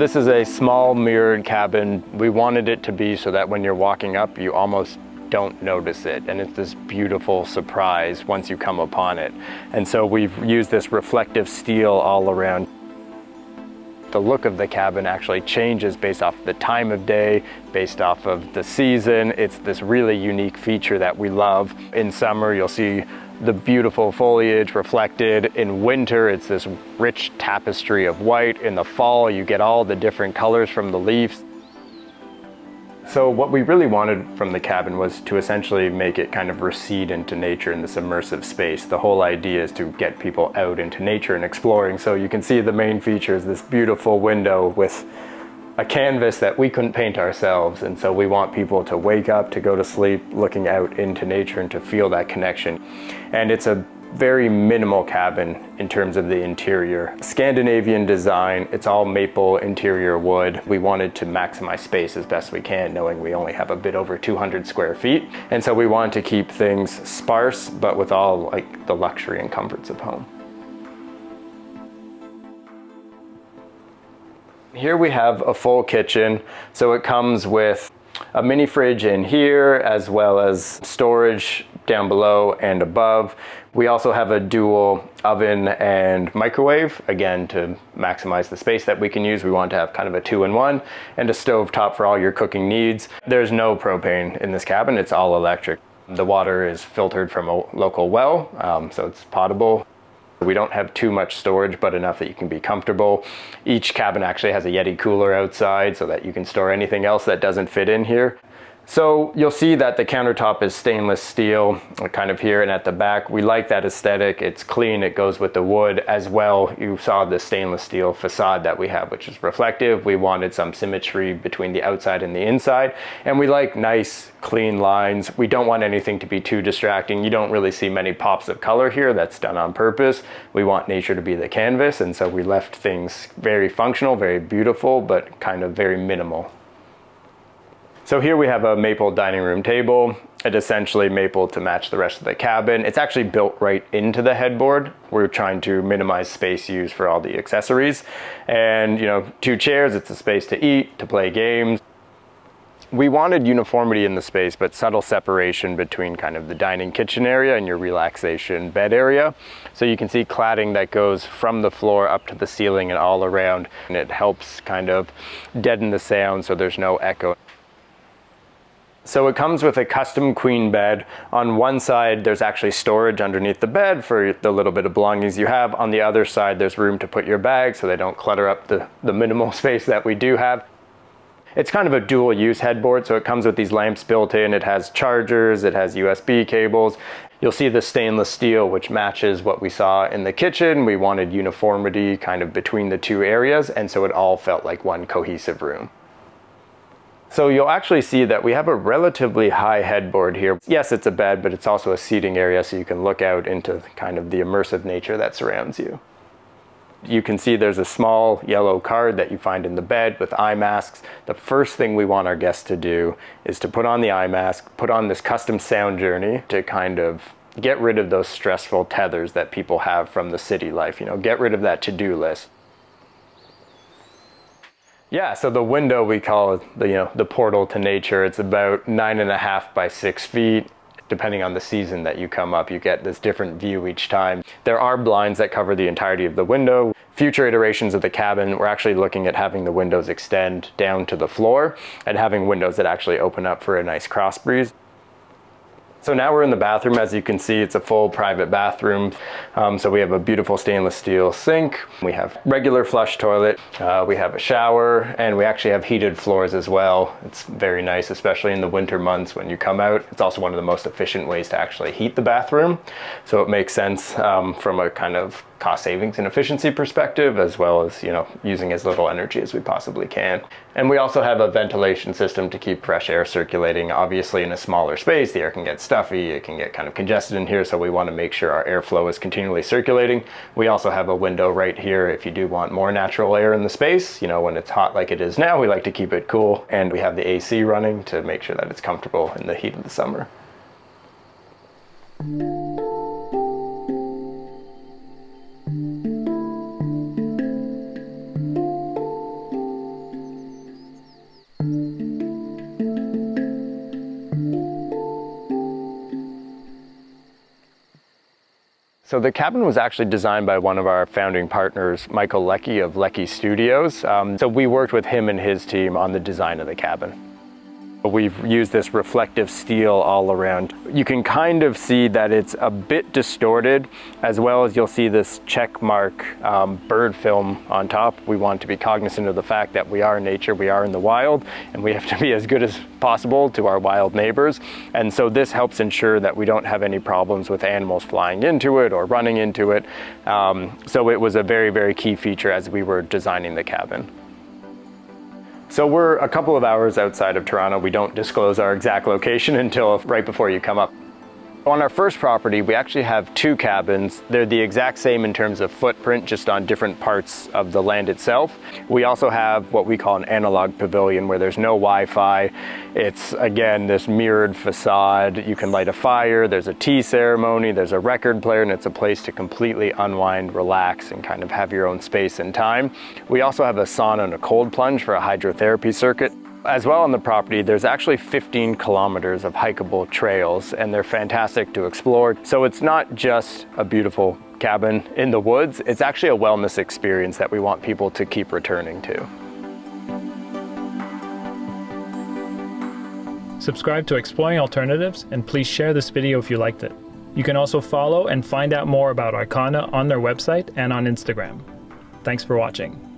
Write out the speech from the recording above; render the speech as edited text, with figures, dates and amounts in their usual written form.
this is a small mirrored cabin. We wanted it to be so that when you're walking up, you almost don't notice it, and it's this beautiful surprise once you come upon it. And so we've used this reflective steel all around. The look of the cabin actually changes based off the time of day, based off of the season. It's this really unique feature that we love. In summer, you'll see the beautiful foliage reflected. In winter, it's this rich tapestry of white. In the fall, you get all the different colors from the leaves. So what we really wanted from the cabin was to essentially make it kind of recede into nature in this immersive space. The whole idea is to get people out into nature and exploring. So you can see the main feature is this beautiful window with a canvas that we couldn't paint ourselves. And so we want people to wake up, to go to sleep, looking out into nature and to feel that connection. And it's a very minimal cabin in terms of the interior. Scandinavian design, it's all maple interior wood. We wanted to maximize space as best we can, knowing we only have a bit over 200 square feet. And so we wanted to keep things sparse, but with all like the luxury and comforts of home. Here we have a full kitchen. So it comes with a mini fridge in here, as well as storage down below and above. We also have a dual oven and microwave, again, to maximize the space that we can use. We want to have kind of a 2-in-1, and a stove top for all your cooking needs. There's no propane in this cabin, it's all electric. The water is filtered from a local well, so it's potable. We don't have too much storage, but enough that you can be comfortable. Each cabin actually has a Yeti cooler outside so that you can store anything else that doesn't fit in here. So you'll see that the countertop is stainless steel, kind of here and at the back. We like that aesthetic. It's clean, it goes with the wood as well. You saw the stainless steel facade that we have, which is reflective. We wanted some symmetry between the outside and the inside. And we like nice, clean lines. We don't want anything to be too distracting. You don't really see many pops of color here. That's done on purpose. We want nature to be the canvas, and so we left things very functional, very beautiful, but kind of very minimal. So here we have a maple dining room table. It's essentially maple to match the rest of the cabin. It's actually built right into the headboard. We're trying to minimize space used for all the accessories. And 2 chairs, it's a space to eat, to play games. We wanted uniformity in the space, but subtle separation between kind of the dining kitchen area and your relaxation bed area. So you can see cladding that goes from the floor up to the ceiling and all around. And it helps kind of deaden the sound so there's no echo. So it comes with a custom queen bed. On one side, there's actually storage underneath the bed for the little bit of belongings you have. On the other side, there's room to put your bags so they don't clutter up the minimal space that we do have. It's kind of a dual use headboard, so it comes with these lamps built in. It has chargers, it has USB cables. You'll see the stainless steel, which matches what we saw in the kitchen. We wanted uniformity kind of between the two areas, and so it all felt like one cohesive room. So you'll actually see that we have a relatively high headboard here. Yes, it's a bed, but it's also a seating area so you can look out into kind of the immersive nature that surrounds you. You can see there's a small yellow card that you find in the bed with eye masks. The first thing we want our guests to do is to put on the eye mask, put on this custom sound journey to kind of get rid of those stressful tethers that people have from the city life, get rid of that to-do list. Yeah, so the window we call the portal to nature. It's about 9.5 by 6 feet. Depending on the season that you come up, you get this different view each time. There are blinds that cover the entirety of the window. Future iterations of the cabin, we're actually looking at having the windows extend down to the floor and having windows that actually open up for a nice cross breeze. So now we're in the bathroom. As you can see, it's a full private bathroom. So we have a beautiful stainless steel sink. We have regular flush toilet. We have a shower, and we actually have heated floors as well. It's very nice, especially in the winter months when you come out. It's also one of the most efficient ways to actually heat the bathroom. So it makes sense from a kind of cost savings and efficiency perspective, as well as using as little energy as we possibly can. And we also have a ventilation system to keep fresh air circulating. Obviously, in a smaller space, the air can get stuffy, it can get kind of congested in here, so we want to make sure our airflow is continually circulating. We also have a window right here if you do want more natural air in the space. When it's hot like it is now, we like to keep it cool, and we have the AC running to make sure that it's comfortable in the heat of the summer. So the cabin was actually designed by one of our founding partners, Michael Leckie of Leckie Studios. So we worked with him and his team on the design of the cabin. We've used this reflective steel all around. You can kind of see that it's a bit distorted, as well as you'll see this check mark bird film on top. We want to be cognizant of the fact that we are in nature, we are in the wild, and we have to be as good as possible to our wild neighbors. And so this helps ensure that we don't have any problems with animals flying into it or running into it. So it was a very, very key feature as we were designing the cabin. So we're a couple of hours outside of Toronto. We don't disclose our exact location until right before you come up. On our first property, we actually have two cabins. They're the exact same in terms of footprint, just on different parts of the land itself. We also have what we call an analog pavilion where there's no Wi-Fi. It's, again, this mirrored facade. You can light a fire, there's a tea ceremony, there's a record player, and it's a place to completely unwind, relax, and kind of have your own space and time. We also have a sauna and a cold plunge for a hydrotherapy circuit. As well on the property, there's actually 15 kilometers of hikeable trails, and they're fantastic to explore. So it's not just a beautiful cabin in the woods, it's actually a wellness experience that we want people to keep returning to. Subscribe to Exploring Alternatives, and please share this video if you liked it. You can also follow and find out more about Arcana on their website and on Instagram. Thanks for watching.